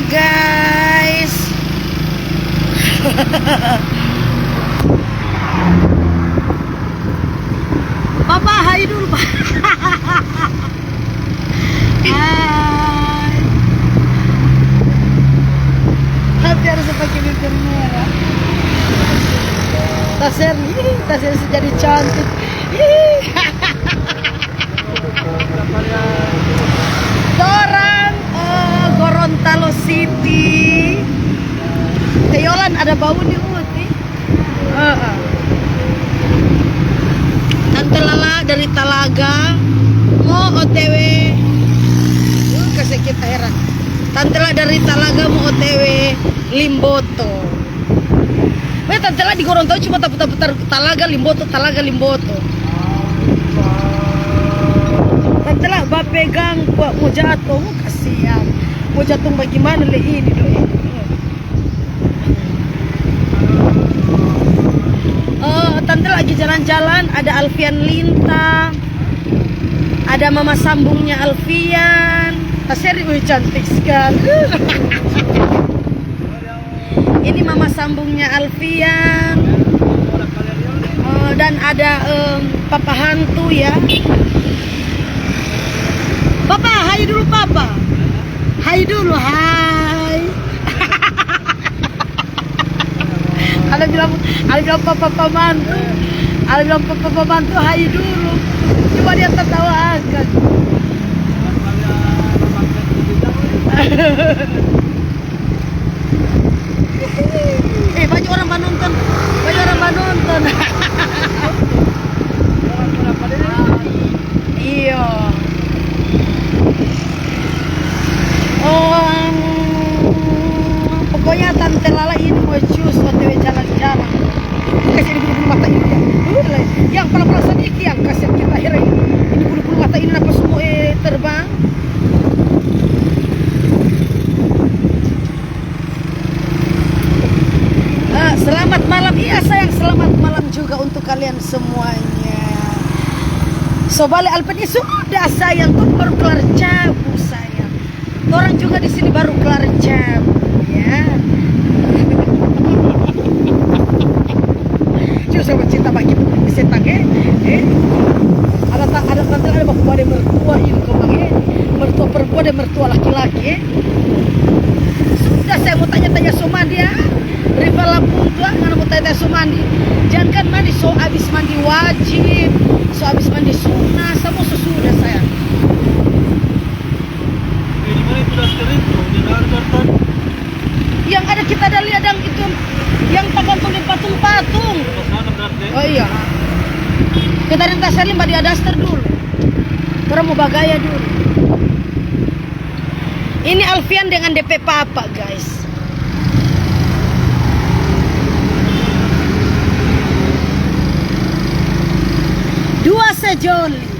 guys. Papa, hai dulu, Pak. Hai. Tapi harus pakai bibir merah. Tasir jadi cantik. Orang Gorontalo City. Teyolan ada bau di Uti. Tante Lala dari Talaga mau OTW. Kasih kita heran. Tante Lala dari Talaga mau OTW Limboto. Weh, Tante Lala di Gorontalo cuma putar-putar Talaga Limboto. Tante Lala bapegang mau jatuh, kasihan. Mau jatuh bagaimana le ini doh. Tante lagi jalan-jalan, ada Alfian Linta, ada mama sambungnya Alfian. Tasir cantik sekali. Ini mama sambungnya Alfian. Dan ada papa hantu ya. Papa, hai dulu papa. Hai dulu, hai. Ada bilang papa mantu. Ada bilang papa mantu hai dulu. Cuma dia tertawa akan. Baju orang Banonton. Iya. Pokoknya Tante Lala ini mau cus OTW jalan-jalan. Kasih ini bulu-bulu mata ini ya. Yang pelan-pelan sedikit yang kasih kita akhirnya ini bulu-bulu mata ini apa semua terbang. Selamat malam, iya sayang, selamat malam juga untuk kalian semuanya. Sobale Alpen sudah sayang, tuh baru kelar cabu sayang. Orang juga di sini baru kelar cabu ya. Cuma sama cinta bagi setang ada tante ada baku ada mertua ini kemang mertua perempuan dan mertua laki-laki Sudah saya mau tanya-tanya Somandi ya. Rival Lampung tua nggak mau tanya Somandi. Jangan kan mandi so abis mandi wajib, so abis mandi sunnah, semua sesudah saya. Yang ada kita ada lihat yang itu yang pakai patung-patung. Oh iya. Kita rentas sekali mbak dia daster dulu. Orang mau bagaya dulu. Ini Alfian dengan DP Papa guys. Dua sejoli.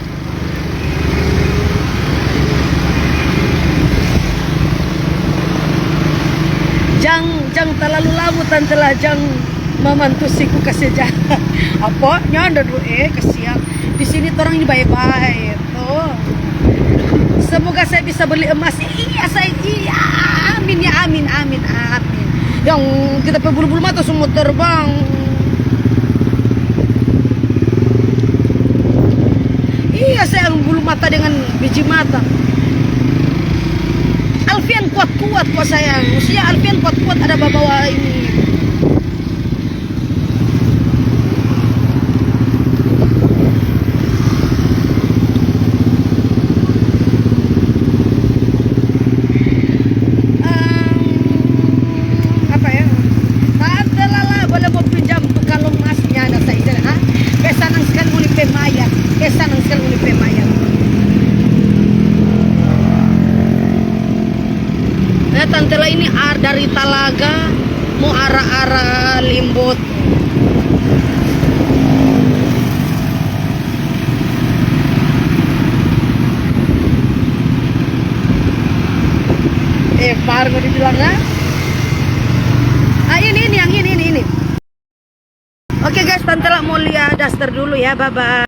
Jang terlalu lama tante lah jang memantusiku kasih jalan. Apa? Nyanda dulu kasihan. Di sini orang ini baik-baik tuh. Semoga saya bisa beli emas. Iya saya iya. Amin ya amin. Yang kita bulu-bulu mata semua terbang. Iya saya bulu mata dengan biji mata. Alfian kuat-kuat kok sayang. Usia Alfian kuat-kuat ada bawa ini. Apa ya? Tante Lala boleh mau pinjam tuh kalung emasnya ada saya ha? Kesanang sekali uli pemayan. Tante Lala ini dari Talaga mau arah-arah Limbot. Fargo dibilang ha? Ini yang ini. Oke guys, Tante Lala mau lihat daster dulu ya, bye bye.